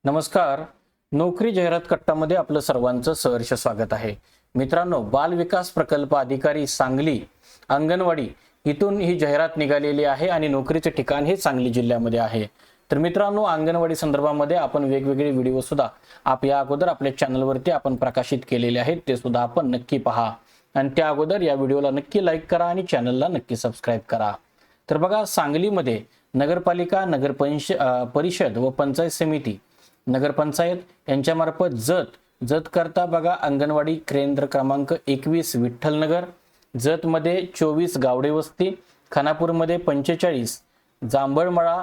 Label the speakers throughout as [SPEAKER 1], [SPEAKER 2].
[SPEAKER 1] नमस्कार. नोकरी जाहिरात कट्टामध्ये आपलं सर्वांचं सहर्ष स्वागत आहे. मित्रांनो, बाल विकास प्रकल्प अधिकारी सांगली अंगणवाडी इथून ही जाहिरात निघालेली आहे आणि नोकरीचे ठिकाण हे सांगली जिल्ह्यामध्ये आहे. तर मित्रांनो, अंगणवाडी संदर्भामध्ये आपण वेगवेगळे व्हिडिओ सुद्धा या अगोदर आपल्या चॅनलवरती आपण प्रकाशित केलेले आहेत, ते सुद्धा आपण नक्की पहा आणि त्या अगोदर या व्हिडिओला नक्की लाईक करा आणि चॅनलला नक्की सबस्क्राईब करा. तर बघा, सांगलीमध्ये नगरपालिका, परिषद व पंचायत समिती, नगरपंचायत यांच्यामार्फत जत करता बघा अंगणवाडी केंद्र क्रमांक 21 विठ्ठलनगर, जत मध्ये 24 गावडे वस्ती, खानापूरमध्ये 45, जांभळमळा,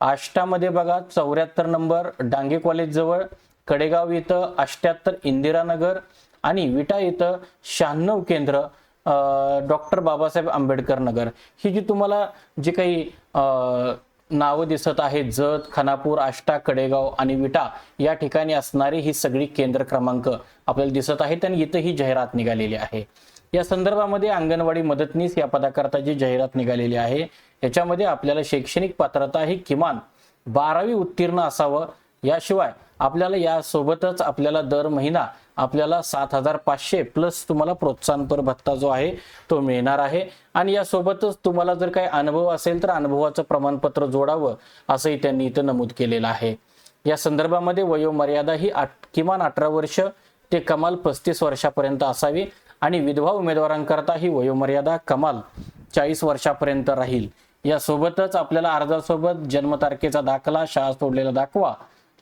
[SPEAKER 1] आष्टामध्ये बघा 74 नंबर डांगे कॉलेज जवळ, कडेगाव इथं 78 इंदिरानगर आणि विटा इथं 96 केंद्र डॉक्टर बाबासाहेब आंबेडकर नगर. ही जी तुम्हाला जे काही नावं दिसत आहेत, जत, खानापूर, आष्टा, कडेगाव आणि विटा या ठिकाणी असणारी ही सगळी केंद्र क्रमांक आपल्याला दिसत आहेत आणि इथं ही जाहिरात निघालेली आहे. या संदर्भामध्ये अंगणवाडी मदतनीस या पदाकरता जी जाहिरात निघालेली आहे, याच्यामध्ये आपल्याला शैक्षणिक पात्रता ही किमान 12वी उत्तीर्ण असावं. याशिवाय आपल्याला यासोबतच आपल्याला दर महिना आपल्याला 7,500 प्लस तुम्हाला प्रोत्साहनपर भत्ता जो आहे तो मिळणार आहे आणि यासोबतच तुम्हाला जर काही अनुभव असेल तर अनुभवाचं प्रमाणपत्र जोडावं असंही त्यांनी इथं नमूद केलेलं आहे. या संदर्भामध्ये वयोमर्यादा ही किमान 18 वर्ष ते कमाल 35 वर्षापर्यंत असावी आणि विधवा उमेदवारांकरता ही वयोमर्यादा कमाल 40 वर्षापर्यंत राहील. यासोबतच आपल्याला अर्जासोबत जन्मतारखेचा दाखला, शाळा सोडलेला दाखवा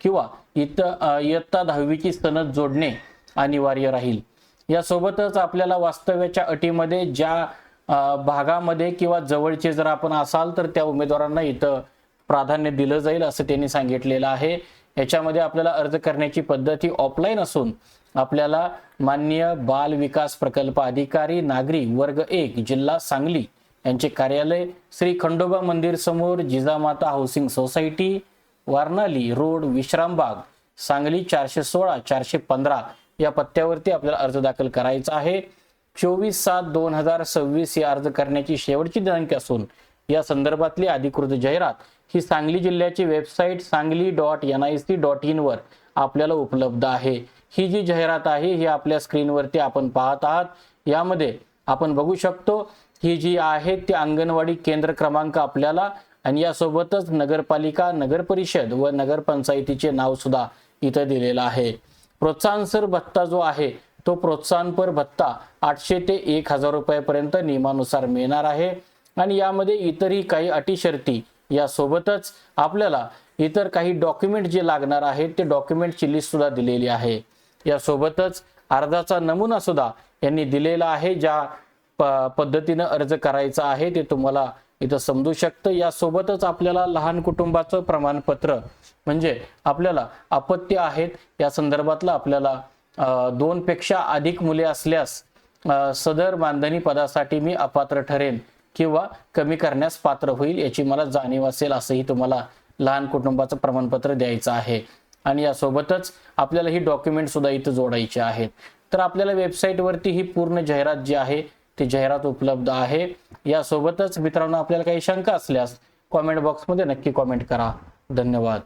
[SPEAKER 1] किंवा इयत्ता 10वीची सनद जोडणे अनिवार्य राहील. यासोबतच आपल्याला वास्तव्याच्या अटीमध्ये ज्या भागामध्ये किंवा जवळचे जर आपण असाल तर त्या उमेदवारांना इथं प्राधान्य दिलं जाईल असं त्यांनी सांगितलेलं आहे. याच्यामध्ये आपल्याला अर्ज करण्याची पद्धत ही ऑफलाईन असून आपल्याला माननीय बाल विकास प्रकल्प अधिकारी नागरी वर्ग 1 जिल्हा सांगली यांचे कार्यालय श्री खंडोबा मंदिर समोर, Jijamata housing society, Waranali road, Vishrambag, Sangli 416-415 या पत्त्यावरती आपल्याला अर्ज दाखल करायचा आहे. 24/7/2026 या अर्ज करण्याची शेवटची दिनांक असून या संदर्भातली अधिकृत जाहिरात ही सांगली जिल्ह्याची वेबसाईट सांगली.nic.in वर आपल्याला उपलब्ध आहे. ही जी जाहिरात आहे ही आपल्या स्क्रीनवरती आपण पाहत आहात. यामध्ये आपण बघू शकतो ही जी आहे ती अंगणवाडी केंद्र क्रमांक आपल्याला आणि यासोबतच नगरपालिका, नगरपरिषद व नगरपंचायतीचे नाव सुद्धा इथं दिलेलं आहे. प्रोत्साहनपर भत्ता जो आहे तो प्रोत्साहनपर भत्ता 800 ते 1,000 रुपयापर्यंत नियमानुसार मिळणार आहे आणि यामध्ये इतरही काही अटी शर्ती यासोबतच आपल्याला इतर काही डॉक्युमेंट जे लागणार आहेत ते डॉक्युमेंटची लिस्ट सुद्धा दिलेली आहे. यासोबतच अर्जाचा नमुना सुद्धा यांनी दिलेला आहे. ज्या पद्धतीनं अर्ज करायचा आहे ते तुम्हाला इथं समजू शकतं. यासोबतच आपल्याला लहान कुटुंबाचं प्रमाणपत्र म्हणजे आपल्याला अपत्य आहेत या संदर्भातलं आपल्याला 2 पेक्षा अधिक मुले असल्यास सदर बांधणी पदासाठी मी अपात्र ठरेन किंवा कमी करण्यास पात्र होईल याची मला जाणीव असेल असंही तुम्हाला लहान कुटुंबाचं प्रमाणपत्र द्यायचं आहे आणि यासोबतच आपल्याला ही डॉक्युमेंट सुद्धा इथं जोडायचे आहेत. तर आपल्याला वेबसाईटवरती ही पूर्ण जाहिरात जी आहे ती जाहिरात उपलब्ध आहे. यासोबतच मित्रांनो, आपल्याला काही शंका असल्यास कॉमेंट बॉक्समध्ये नक्की कॉमेंट करा. धन्यवाद.